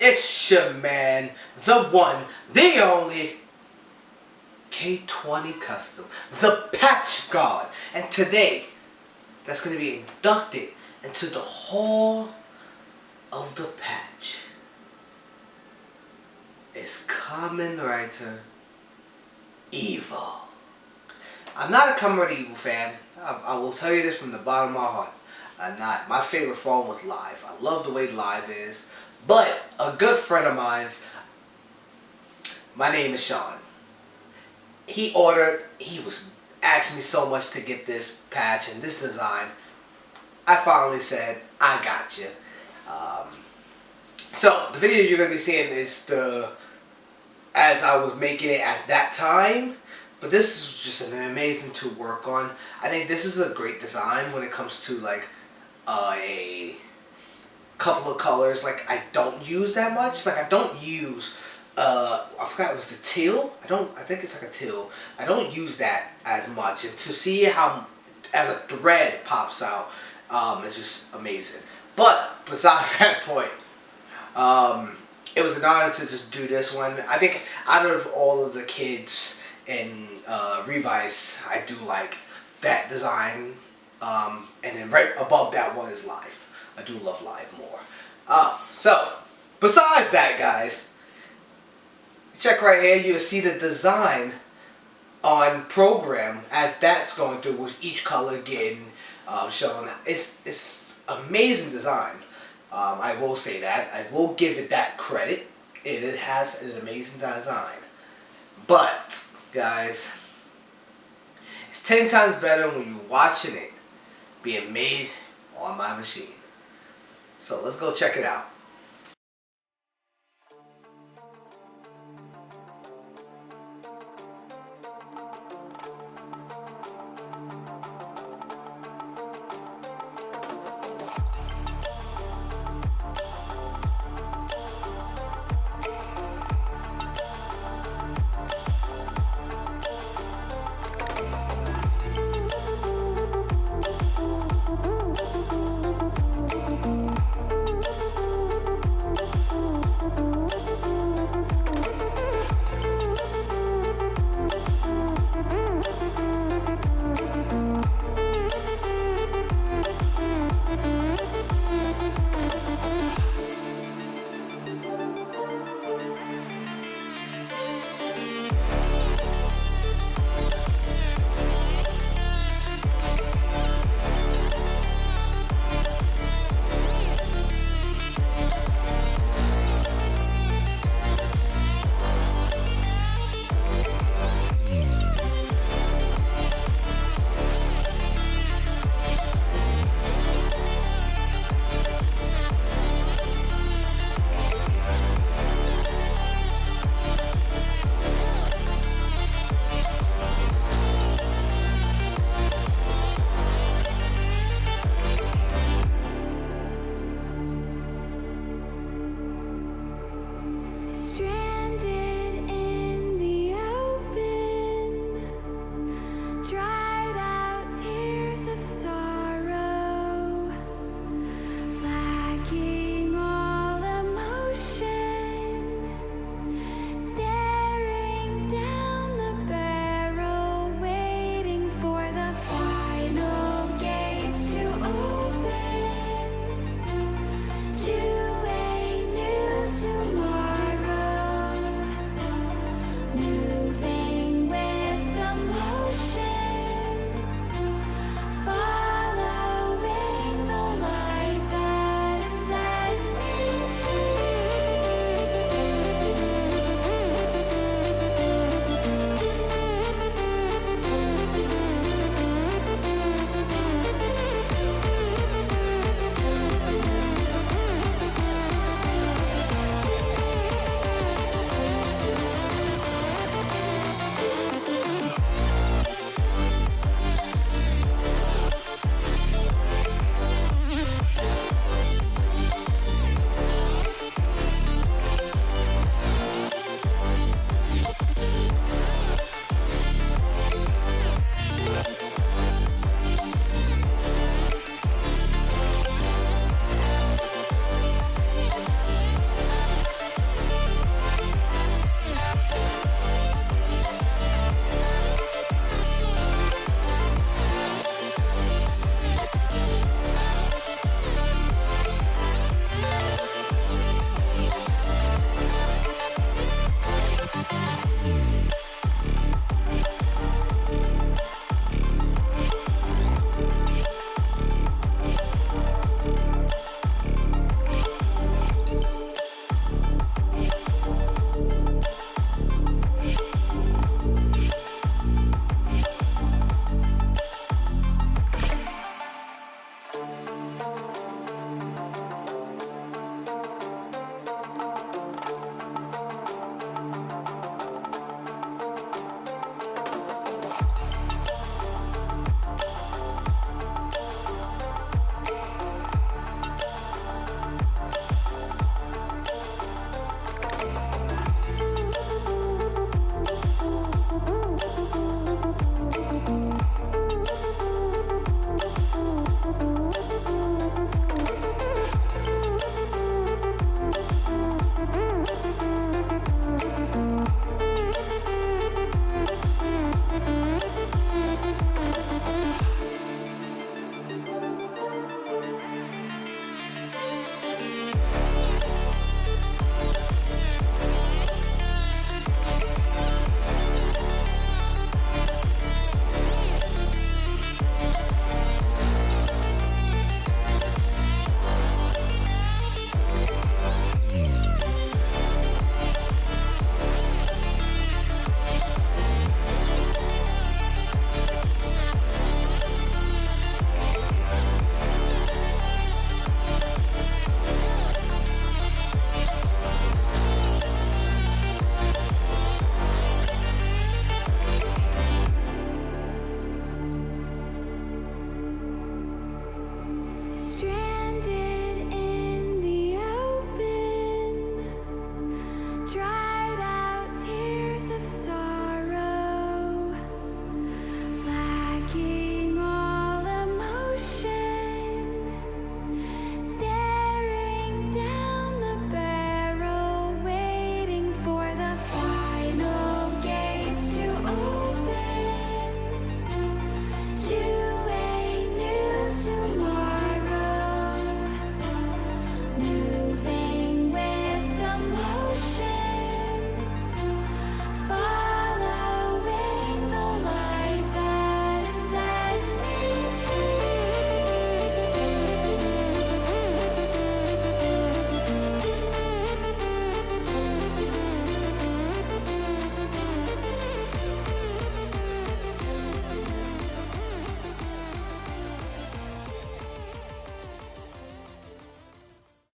It's your man, the one, the only, K20 Custom, the Patch God. And today, that's going to be inducted into the Hall of the Patch. It's Kamen Rider Evil. I'm not a Kamen Rider Evil fan. I will tell you this from the bottom of my heart. I'm not. My favorite form was Live. I love the way Live is. But a good friend of mine's, my name is Sean. He was asking me so much to get this patch and this design. I finally said, I got you. So the video you're going to be seeing is as I was making it at that time. But this is just an amazing to work on. I think this is a great design when it comes to like a couple of colors. Like I don't use that much. Like I don't use I forgot it was the teal. I think it's like a teal. I don't use that as much. And to see how as a thread pops out is just amazing. But besides that point, it was an honor to just do this one. I think out of all of the kids in Revice, I do like that design. And then right above that one is Live. I do love Live more. So, besides that, guys, check right here. You'll see the design on program as that's going through with each color getting shown. It's amazing design. I will say that. I will give it that credit. It has an amazing design. But, guys, it's 10 times better when you're watching it being made on my machine. So let's go check it out.